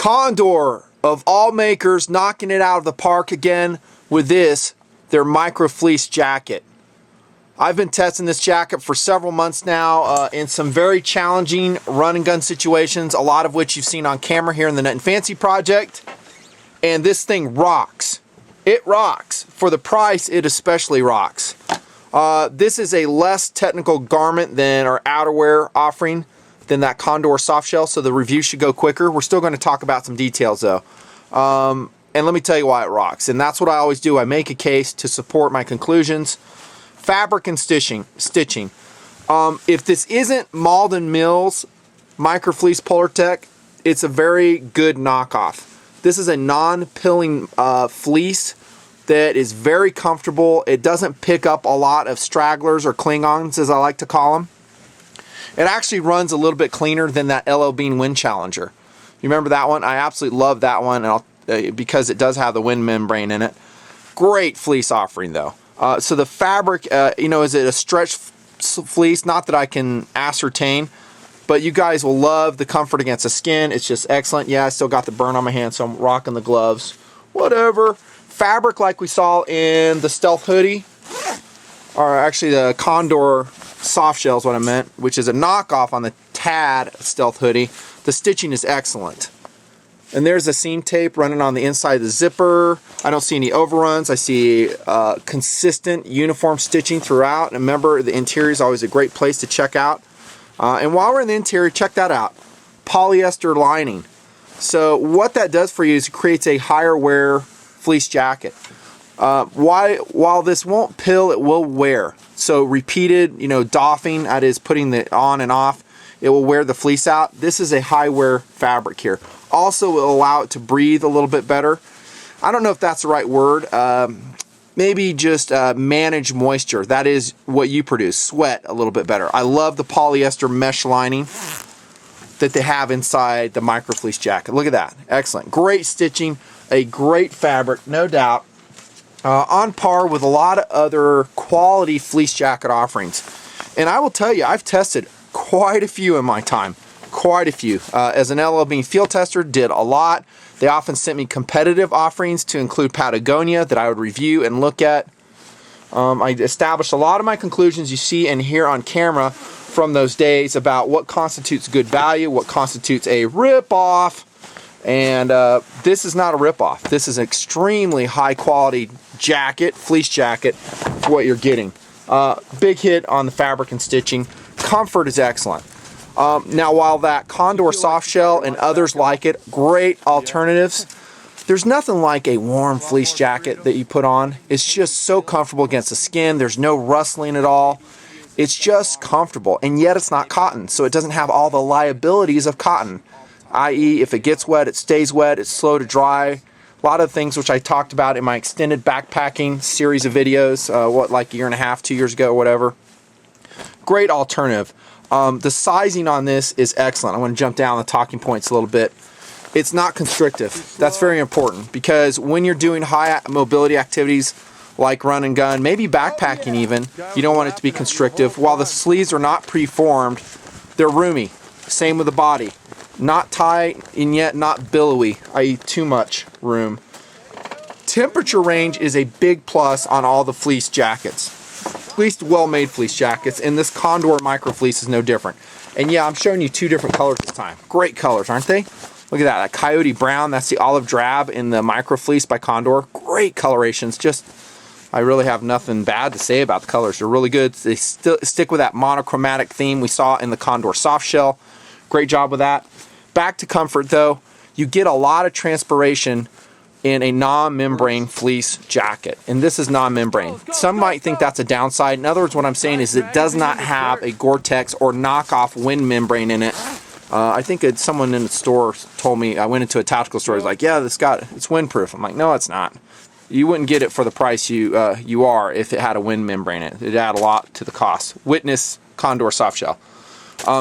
Condor, of all makers, knocking it out of the park again with this, their MicroFleece jacket. I've been testing this jacket for several months now in some very challenging run and gun situations, a lot of which you've seen on camera here in the nutnfancy project. And this thing rocks. It rocks. For the price, it especially rocks. This is a less technical garment than our outerwear offering than that Condor soft shell, so the review should go quicker. We're still going to talk about some details though. And let me tell you why it rocks. And that's what I always do. I make a case to support my conclusions. Fabric and stitching. If this isn't Malden Mills MicroFleece Polar Tech, it's a very good knockoff. This is a non-pilling fleece that is very comfortable. It doesn't pick up a lot of stragglers or Klingons, as I like to call them. It actually runs a little bit cleaner than that LL Bean Wind Challenger. You remember that one? I absolutely love that one, and because it does have the wind membrane in it. Great fleece offering though. So the fabric, is it a stretch fleece? Not that I can ascertain, but you guys will love the comfort against the skin. It's just excellent. Yeah, I still got the burn on my hand, so I'm rocking the gloves. Whatever. Fabric like we saw in the Stealth hoodie, or actually the Condor soft shell is what I meant, which is a knockoff on the Tad Stealth hoodie. The stitching is excellent. And there's a seam tape running on the inside of the zipper. I don't see any overruns. I see consistent uniform stitching throughout. And remember, the interior is always a great place to check out. And while we're in the interior, check that out. Polyester lining. So what that does for you is it creates a higher wear fleece jacket. While this won't pill, it will wear. So repeated, doffing, that is putting it on and off, it will wear the fleece out. This is a high wear fabric here. Also will allow it to breathe a little bit better. I don't know if that's the right word. Maybe just manage moisture. That is what you produce. Sweat a little bit better. I love the polyester mesh lining that they have inside the MicroFleece jacket. Look at that. Excellent. Great stitching. A great fabric, no doubt. On par with a lot of other quality fleece jacket offerings. And I will tell you, I've tested quite a few in my time. Quite a few. As an LL Bean field tester, did a lot. They often sent me competitive offerings to include Patagonia that I would review and look at. I established a lot of my conclusions you see and hear on camera from those days about what constitutes good value, what constitutes a rip-off. And this is not a rip-off. This is an extremely high-quality jacket, fleece jacket, for what you're getting. Big hit on the fabric and stitching. Comfort is excellent. Now, while that Condor soft shell and others like it, great alternatives, there's nothing like a warm fleece jacket that you put on. It's just so comfortable against the skin. There's no rustling at all. It's just comfortable, and yet it's not cotton, so it doesn't have all the liabilities of cotton, i.e. if it gets wet, it stays wet, it's slow to dry. A lot of things which I talked about in my extended backpacking series of videos, like a year and a half, 2 years ago, or whatever. Great alternative. The sizing on this is excellent. I'm going to jump down the talking points a little bit. It's not constrictive. That's very important because when you're doing high mobility activities like run and gun, maybe backpacking even, you don't want it to be constrictive. While the sleeves are not preformed, they're roomy. Same with the body. Not tight and yet not billowy, i.e. too much room. Temperature range is a big plus on all the fleece jackets. At least well-made fleece jackets, and this Condor MicroFleece is no different. And yeah, I'm showing you two different colors this time. Great colors, aren't they? Look at that coyote brown, that's the olive drab in the MicroFleece by Condor. Great colorations. Just, I really have nothing bad to say about the colors. They're really good. They stick with that monochromatic theme we saw in the Condor soft shell. Great job with that. Back to comfort though, you get a lot of transpiration in a non-membrane fleece jacket, and this is non-membrane. Some might think that's a downside. In other words, what I'm saying is it does not have a gore-tex or knockoff wind membrane in it. I think someone in the store told me, I went into a tactical store, he's like, yeah, it's windproof. I'm like, no, it's not. You wouldn't get it for the price you are if it had a wind membrane in it. It'd add a lot to the cost. Witness Condor soft shell.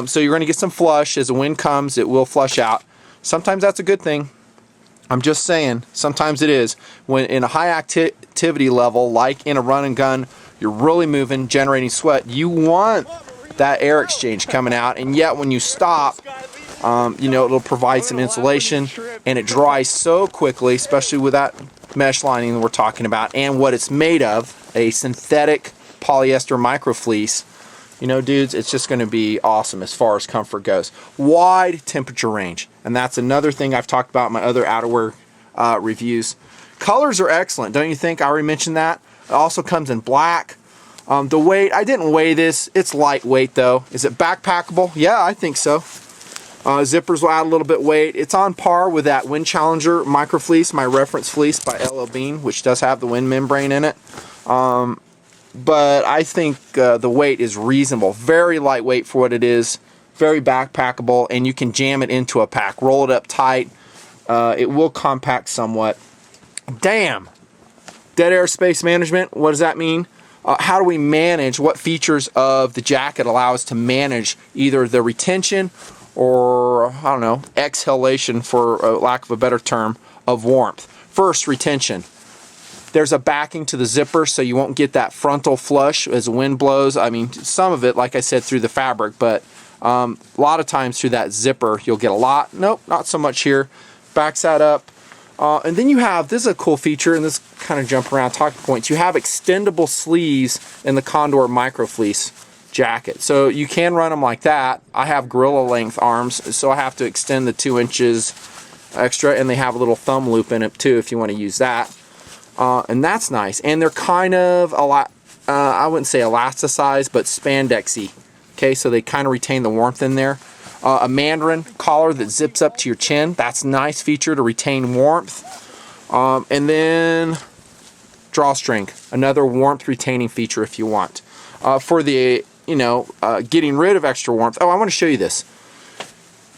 So you're going to get some flush. As the wind comes, it will flush out. Sometimes that's a good thing. I'm just saying, sometimes it is. When in a high activity level, like in a run and gun, you're really moving, generating sweat, you want that air exchange coming out, and yet when you stop, it'll provide some insulation, and it dries so quickly, especially with that mesh lining that we're talking about, and what it's made of, a synthetic polyester microfleece. You know, dudes, it's just going to be awesome as far as comfort goes. Wide temperature range, and that's another thing I've talked about in my other outerwear reviews. Colors are excellent, don't you think? I already mentioned that. It also comes in black. The weight, I didn't weigh this. It's lightweight though. Is it backpackable? Yeah, I think so. Zippers will add a little bit weight. It's on par with that Wind Challenger MicroFleece, my reference fleece by LL Bean, which does have the wind membrane in it. But I think the weight is reasonable. Very lightweight for what it is. Very backpackable, and you can jam it into a pack. Roll it up tight. It will compact somewhat. Damn! Dead air space management, what does that mean? How do we manage, what features of the jacket allow us to manage either the retention or, I don't know, exhalation, for lack of a better term, of warmth. First, retention. There's a backing to the zipper, so you won't get that frontal flush as the wind blows. I mean, some of it, like I said, through the fabric, but a lot of times through that zipper, you'll get a lot. Nope, not so much here. Backs that up. And then you have, this is a cool feature, and this kind of jump around talking points, you have extendable sleeves in the Condor MicroFleece jacket. So you can run them like that. I have gorilla length arms, so I have to extend the 2 inches extra, and they have a little thumb loop in it too if you want to use that. And that's nice. And they're kind of, I wouldn't say elasticized, but spandexy. Okay, so they kind of retain the warmth in there. A mandarin collar that zips up to your chin. That's a nice feature to retain warmth. And then drawstring, another warmth retaining feature if you want. For the, you know, getting rid of extra warmth. Oh, I want to show you this.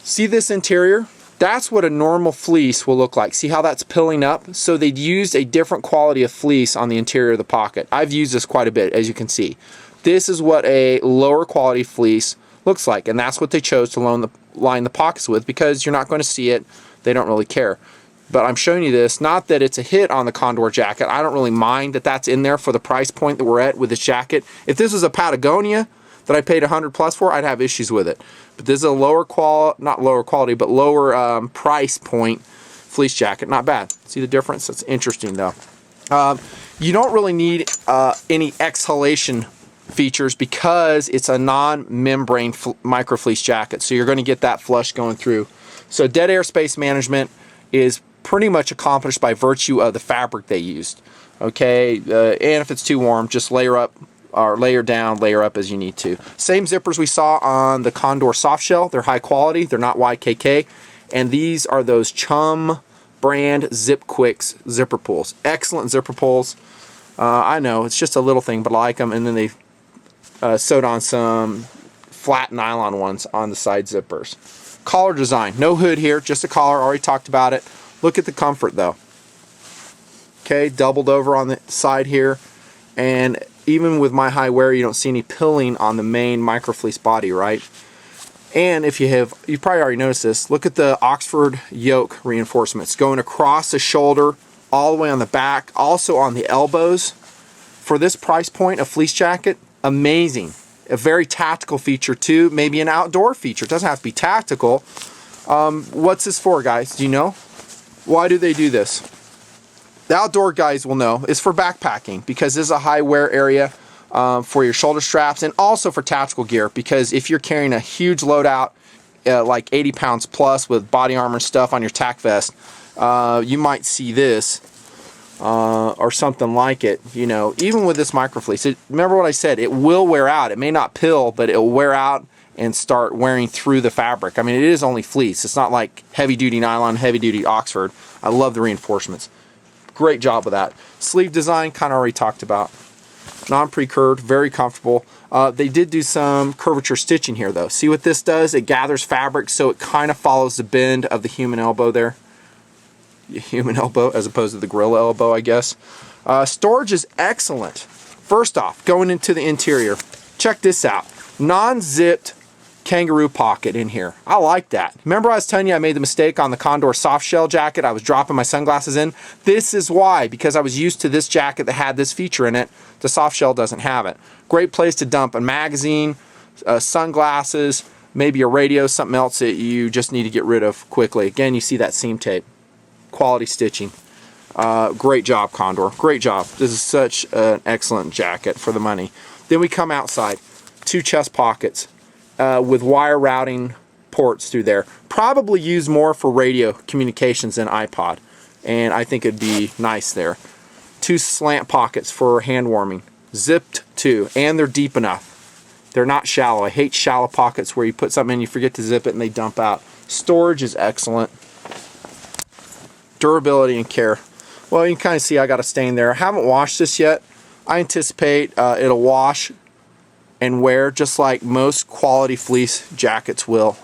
See this interior? That's what a normal fleece will look like. See how that's pilling up? So they'd used a different quality of fleece on the interior of the pocket. I've used this quite a bit, as you can see. This is what a lower quality fleece looks like, and that's what they chose to line the pockets with, because you're not going to see it. They don't really care. But I'm showing you this, not that it's a hit on the Condor jacket. I don't really mind that that's in there for the price point that we're at with this jacket. If this was a Patagonia that I paid $100+ for, I'd have issues with it. But this is a lower quality, not lower quality, but lower price point fleece jacket. Not bad. See the difference? That's interesting though. You don't really need any exhalation features because it's a non-membrane microfleece jacket, so you're going to get that flush going through. So dead air space management is pretty much accomplished by virtue of the fabric they used. Okay, and if it's too warm, just layer up or layer down, layer up as you need to. Same zippers we saw on the Condor soft shell. They're high quality, they're not YKK, and these are those Chum brand Zip Quicks zipper pulls. Excellent zipper pulls. I know it's just a little thing, but I like them. And then they sewed on some flat nylon ones on the side zippers. Collar design, no hood here, just a collar. Already talked about it. Look at the comfort though. Okay, doubled over on the side here, and even with my high wear, you don't see any pilling on the main microfleece body, right? And if you've probably already noticed this, look at the Oxford yoke reinforcements going across the shoulder, all the way on the back, also on the elbows. For this price point, a fleece jacket, amazing. A very tactical feature too, maybe an outdoor feature. It doesn't have to be tactical. What's this for, guys? Do you know? Why do they do this? The outdoor guys will know. It's for backpacking, because this is a high wear area for your shoulder straps, and also for tactical gear, because if you're carrying a huge loadout, like 80 pounds plus with body armor and stuff on your tack vest, you might see this or something like it. You know, even with this microfleece, remember what I said, it will wear out. It may not pill, but it will wear out and start wearing through the fabric. I mean, it is only fleece. It's not like heavy duty nylon, heavy duty Oxford. I love the reinforcements. Great job with that. Sleeve design, kind of already talked about. Non-pre-curved, very comfortable. They did do some curvature stitching here though. See what this does? It gathers fabric, so it kind of follows the bend of the human elbow there. Human elbow as opposed to the gorilla elbow, I guess. Storage is excellent. First off, going into the interior, check this out. Non-zipped kangaroo pocket in here. I like that. Remember I was telling you I made the mistake on the Condor soft shell jacket? I was dropping my sunglasses in. This is why, because I was used to this jacket that had this feature in it. The soft shell doesn't have it. Great place to dump a magazine, sunglasses, maybe a radio, something else that you just need to get rid of quickly. Again, you see that seam tape. quality stitching. Great job, Condor. Great job. This is such an excellent jacket for the money. Then we come outside. 2 chest pockets with wire routing ports through there. Probably used more for radio communications than iPod. And I think it'd be nice there. 2 slant pockets for hand warming. Zipped too. And they're deep enough. They're not shallow. I hate shallow pockets where you put something in, you forget to zip it, and they dump out. Storage is excellent. Durability and care. Well, you can kind of see I got a stain there. I haven't washed this yet. I anticipate it'll wash and wear just like most quality fleece jackets will.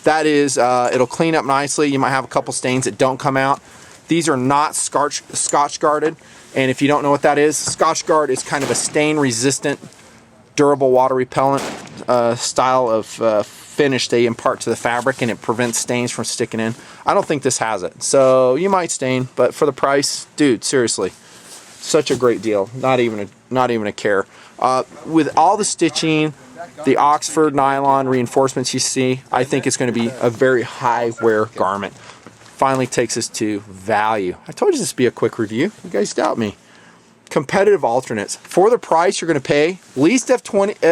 That is, it'll clean up nicely. You might have a couple stains that don't come out. These are not Scotch guarded, and if you don't know what that is, Scotch Guard is kind of a stain resistant, durable water repellent style of finish they impart to the fabric, and it prevents stains from sticking in. I don't think this has it, so you might stain, but for the price, dude, seriously, such a great deal. Not even a care. With all the stitching, the Oxford nylon reinforcements you see, I think it's going to be a very high wear garment. Finally takes us to value. I told you this would be a quick review. You guys doubt me. Competitive alternates. For the price you're going to pay, at least as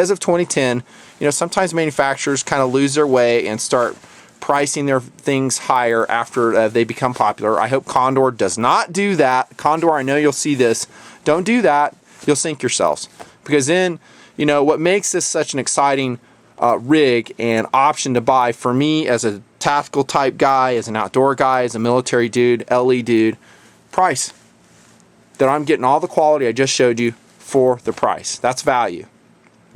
of 2010, you know, sometimes manufacturers kind of lose their way and start pricing their things higher after they become popular. I hope Condor does not do that. Condor, I know you'll see this. Don't do that. You'll sink yourselves. Because then, you know, what makes this such an exciting rig and option to buy for me as a tactical type guy, as an outdoor guy, as a military dude, LE dude, price. That I'm getting all the quality I just showed you for the price. That's value.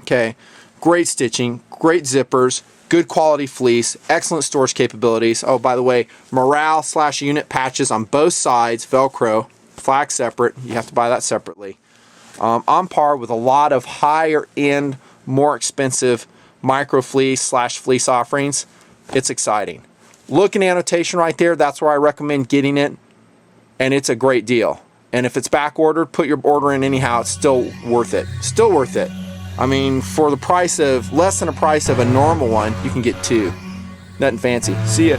Okay, great stitching, great zippers, good quality fleece, excellent storage capabilities. Oh, by the way, morale/unit patches on both sides, Velcro, flag separate. You have to buy that separately. On par with a lot of higher end, more expensive MicroFleece/fleece offerings. It's exciting. Look in the annotation right there. That's where I recommend getting it, and it's a great deal. And if it's back ordered, put your order in anyhow. It's still worth it. Still worth it. I mean, for the price of less than the price of a normal one, you can get 2. Nut and fancy. See ya.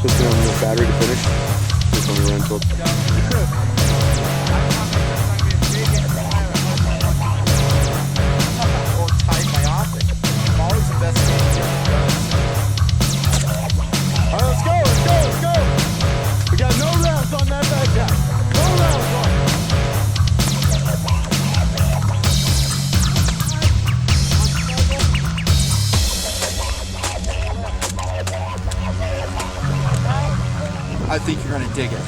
Just on the battery to finish. Just on the rental. Or tight myopic. I'm always investigating different guns. Alright, let's go, let's go, let's go! We got no rounds on that backpack. No rounds on it. I think you're going to dig it.